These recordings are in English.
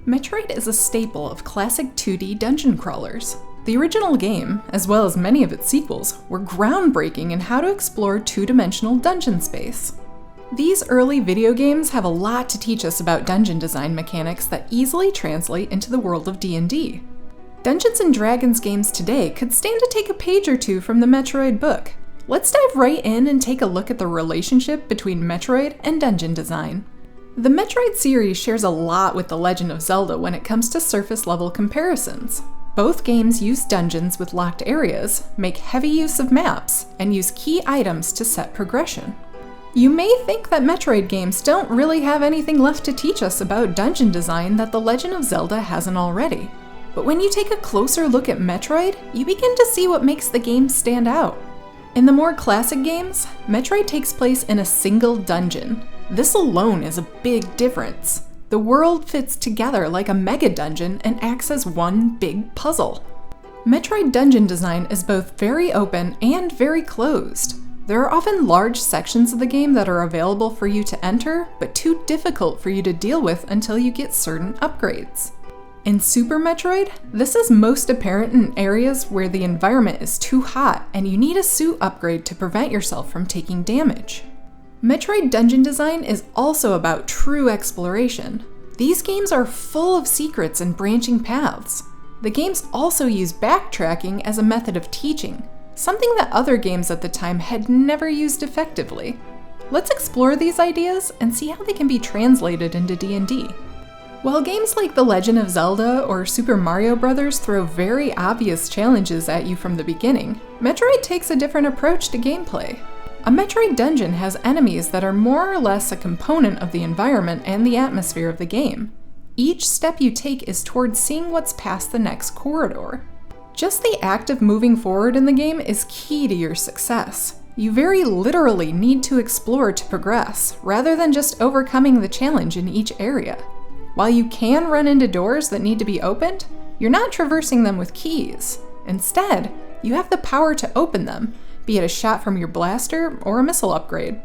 Metroid is a staple of classic 2D dungeon crawlers. The original game, as well as many of its sequels, were groundbreaking in how to explore two-dimensional dungeon space. These early video games have a lot to teach us about dungeon design mechanics that easily translate into the world of D&D. Dungeons & Dragons games today could stand to take a page or two from the Metroid book. Let's dive right in and take a look at the relationship between Metroid and dungeon design. The Metroid series shares a lot with The Legend of Zelda when it comes to surface-level comparisons. Both games use dungeons with locked areas, make heavy use of maps, and use key items to set progression. You may think that Metroid games don't really have anything left to teach us about dungeon design that The Legend of Zelda hasn't already. But when you take a closer look at Metroid, you begin to see what makes the game stand out. In the more classic games, Metroid takes place in a single dungeon. This alone is a big difference. The world fits together like a mega dungeon and acts as one big puzzle. Metroid dungeon design is both very open and very closed. There are often large sections of the game that are available for you to enter, but too difficult for you to deal with until you get certain upgrades. In Super Metroid, this is most apparent in areas where the environment is too hot and you need a suit upgrade to prevent yourself from taking damage. Metroid dungeon design is also about true exploration. These games are full of secrets and branching paths. The games also use backtracking as a method of teaching, something that other games at the time had never used effectively. Let's explore these ideas and see how they can be translated into D&D. While games like The Legend of Zelda or Super Mario Bros. Throw very obvious challenges at you from the beginning, Metroid takes a different approach to gameplay. A Metroid dungeon has enemies that are more or less a component of the environment and the atmosphere of the game. Each step you take is towards seeing what's past the next corridor. Just the act of moving forward in the game is key to your success. You very literally need to explore to progress, rather than just overcoming the challenge in each area. While you can run into doors that need to be opened, you're not traversing them with keys. Instead, you have the power to open them, be it a shot from your blaster or a missile upgrade.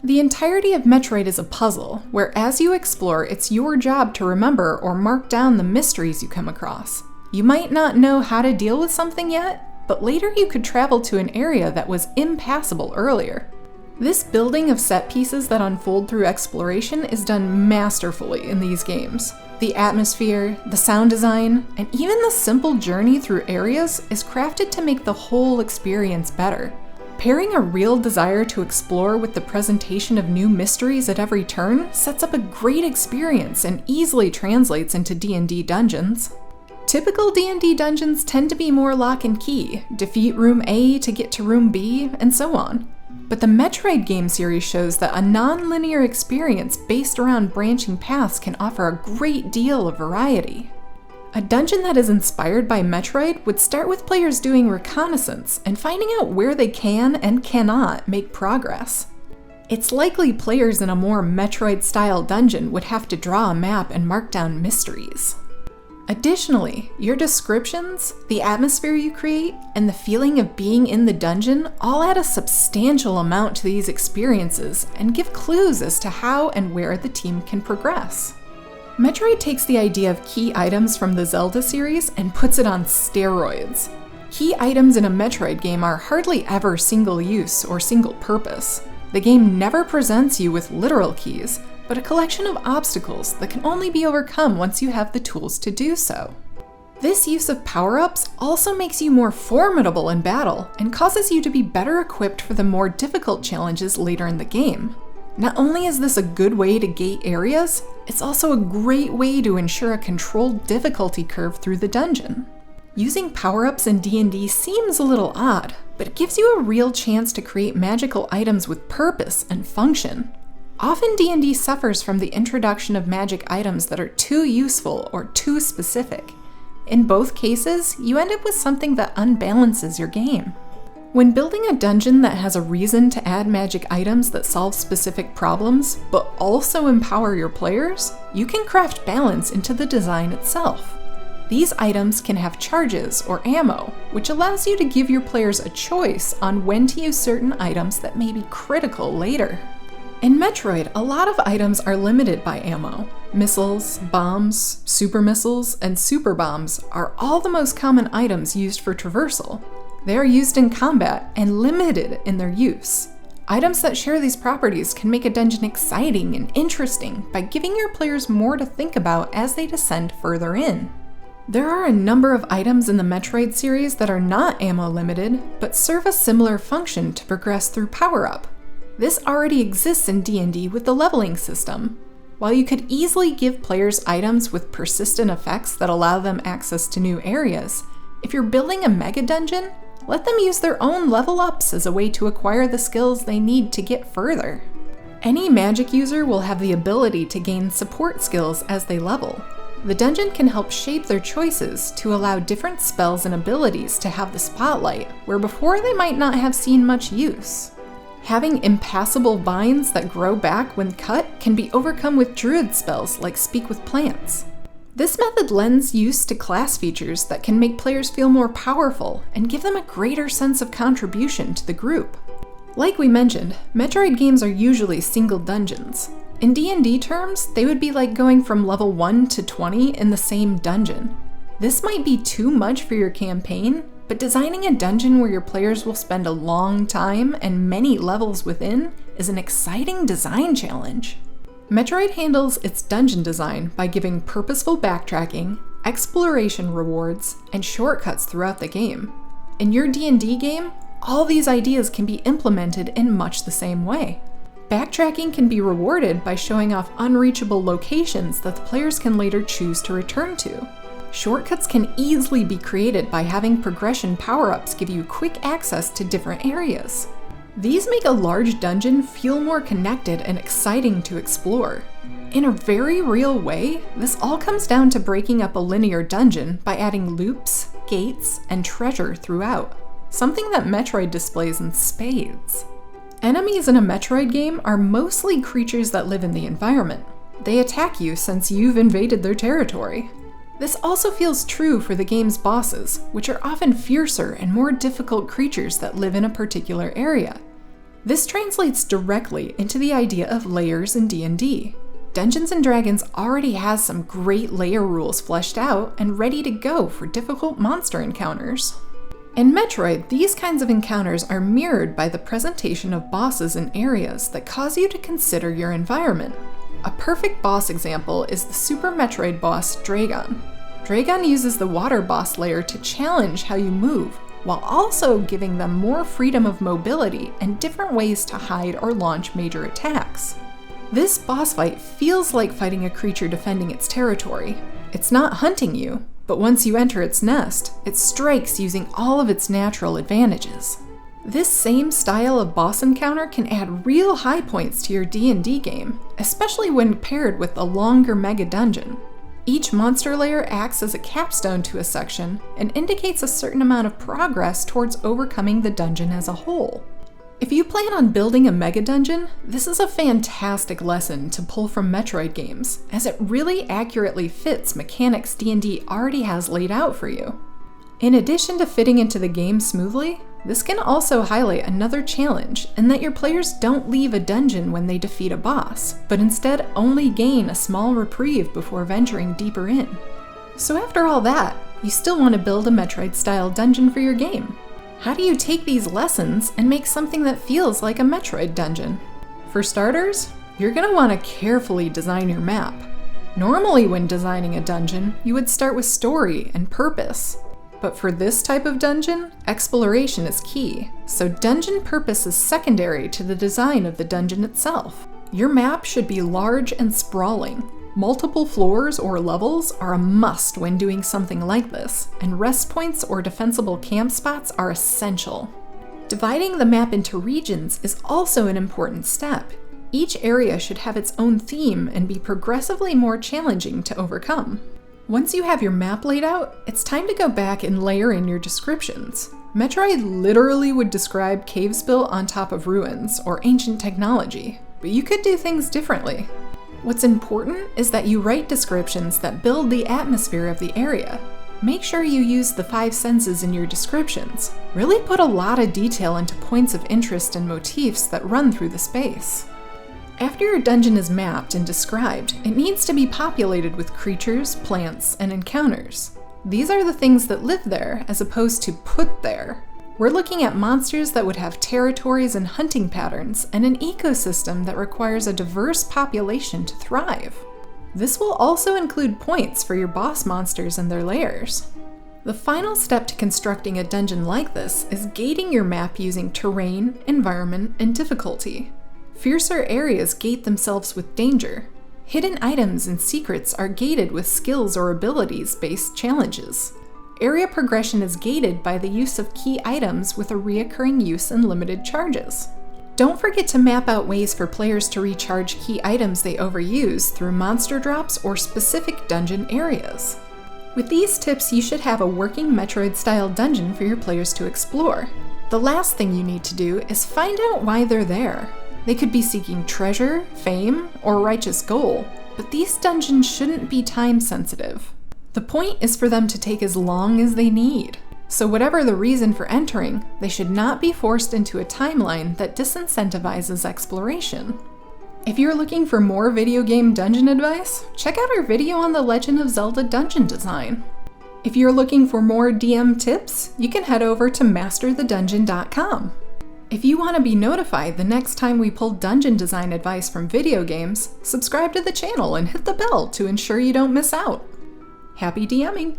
The entirety of Metroid is a puzzle, where as you explore, it's your job to remember or mark down the mysteries you come across. You might not know how to deal with something yet, but later you could travel to an area that was impassable earlier. This building of set pieces that unfold through exploration is done masterfully in these games. The atmosphere, the sound design, and even the simple journey through areas is crafted to make the whole experience better. Pairing a real desire to explore with the presentation of new mysteries at every turn sets up a great experience and easily translates into D&D dungeons. Typical D&D dungeons tend to be more lock and key, defeat room A to get to room B, and so on. But the Metroid game series shows that a non-linear experience based around branching paths can offer a great deal of variety. A dungeon that is inspired by Metroid would start with players doing reconnaissance and finding out where they can and cannot make progress. It's likely players in a more Metroid-style dungeon would have to draw a map and mark down mysteries. Additionally, your descriptions, the atmosphere you create, and the feeling of being in the dungeon all add a substantial amount to these experiences and give clues as to how and where the team can progress. Metroid takes the idea of key items from the Zelda series and puts it on steroids. Key items in a Metroid game are hardly ever single-use or single-purpose. The game never presents you with literal keys, but a collection of obstacles that can only be overcome once you have the tools to do so. This use of power-ups also makes you more formidable in battle and causes you to be better equipped for the more difficult challenges later in the game. Not only is this a good way to gate areas, it's also a great way to ensure a controlled difficulty curve through the dungeon. Using power-ups in D&D seems a little odd, but it gives you a real chance to create magical items with purpose and function. Often D&D suffers from the introduction of magic items that are too useful or too specific. In both cases, you end up with something that unbalances your game. When building a dungeon that has a reason to add magic items that solve specific problems, but also empower your players, you can craft balance into the design itself. These items can have charges or ammo, which allows you to give your players a choice on when to use certain items that may be critical later. In Metroid, a lot of items are limited by ammo. Missiles, bombs, super missiles, and super bombs are all the most common items used for traversal. They are used in combat and limited in their use. Items that share these properties can make a dungeon exciting and interesting by giving your players more to think about as they descend further in. There are a number of items in the Metroid series that are not ammo limited, but serve a similar function to progress through power-up. This already exists in D&D with the leveling system. While you could easily give players items with persistent effects that allow them access to new areas, if you're building a mega dungeon, let them use their own level ups as a way to acquire the skills they need to get further. Any magic user will have the ability to gain support skills as they level. The dungeon can help shape their choices to allow different spells and abilities to have the spotlight, where before they might not have seen much use. Having impassable vines that grow back when cut can be overcome with druid spells like Speak with Plants. This method lends use to class features that can make players feel more powerful and give them a greater sense of contribution to the group. Like we mentioned, Metroid games are usually single dungeons. In D&D terms, they would be like going from level 1 to 20 in the same dungeon. This might be too much for your campaign, but designing a dungeon where your players will spend a long time and many levels within is an exciting design challenge. Metroid handles its dungeon design by giving purposeful backtracking, exploration rewards, and shortcuts throughout the game. In your D&D game, all these ideas can be implemented in much the same way. Backtracking can be rewarded by showing off unreachable locations that the players can later choose to return to. Shortcuts can easily be created by having progression power-ups give you quick access to different areas. These make a large dungeon feel more connected and exciting to explore. In a very real way, this all comes down to breaking up a linear dungeon by adding loops, gates, and treasure throughout, something that Metroid displays in spades. Enemies in a Metroid game are mostly creatures that live in the environment. They attack you since you've invaded their territory. This also feels true for the game's bosses, which are often fiercer and more difficult creatures that live in a particular area. This translates directly into the idea of layers in D&D. Dungeons & Dragons already has some great layer rules fleshed out and ready to go for difficult monster encounters. In Metroid, these kinds of encounters are mirrored by the presentation of bosses in areas that cause you to consider your environment. A perfect boss example is the Super Metroid boss, Dragon. Dragon uses the water boss layer to challenge how you move, while also giving them more freedom of mobility and different ways to hide or launch major attacks. This boss fight feels like fighting a creature defending its territory. It's not hunting you, but once you enter its nest, it strikes using all of its natural advantages. This same style of boss encounter can add real high points to your D&D game, especially when paired with a longer mega dungeon. Each monster layer acts as a capstone to a section and indicates a certain amount of progress towards overcoming the dungeon as a whole. If you plan on building a mega dungeon, this is a fantastic lesson to pull from Metroid games, as it really accurately fits mechanics D&D already has laid out for you. In addition to fitting into the game smoothly, this can also highlight another challenge in that your players don't leave a dungeon when they defeat a boss, but instead only gain a small reprieve before venturing deeper in. So after all that, you still want to build a Metroid-style dungeon for your game. How do you take these lessons and make something that feels like a Metroid dungeon? For starters, you're going to want to carefully design your map. Normally when designing a dungeon, you would start with story and purpose. But for this type of dungeon, exploration is key, so dungeon purpose is secondary to the design of the dungeon itself. Your map should be large and sprawling. Multiple floors or levels are a must when doing something like this, and rest points or defensible camp spots are essential. Dividing the map into regions is also an important step. Each area should have its own theme and be progressively more challenging to overcome. Once you have your map laid out, it's time to go back and layer in your descriptions. Metroid literally would describe caves built on top of ruins or ancient technology, but you could do things differently. What's important is that you write descriptions that build the atmosphere of the area. Make sure you use the 5 senses in your descriptions. Really put a lot of detail into points of interest and motifs that run through the space. After your dungeon is mapped and described, it needs to be populated with creatures, plants, and encounters. These are the things that live there as opposed to put there. We're looking at monsters that would have territories and hunting patterns, and an ecosystem that requires a diverse population to thrive. This will also include points for your boss monsters and their lairs. The final step to constructing a dungeon like this is gating your map using terrain, environment, and difficulty. Fiercer areas gate themselves with danger. Hidden items and secrets are gated with skills or abilities-based challenges. Area progression is gated by the use of key items with a reoccurring use and limited charges. Don't forget to map out ways for players to recharge key items they overuse through monster drops or specific dungeon areas. With these tips, you should have a working Metroid-style dungeon for your players to explore. The last thing you need to do is find out why they're there. They could be seeking treasure, fame, or righteous goal, but these dungeons shouldn't be time-sensitive. The point is for them to take as long as they need. So whatever the reason for entering, they should not be forced into a timeline that disincentivizes exploration. If you're looking for more video game dungeon advice, check out our video on the Legend of Zelda dungeon design. If you're looking for more DM tips, you can head over to masterthedungeon.com. If you want to be notified the next time we pull dungeon design advice from video games, subscribe to the channel and hit the bell to ensure you don't miss out. Happy DMing!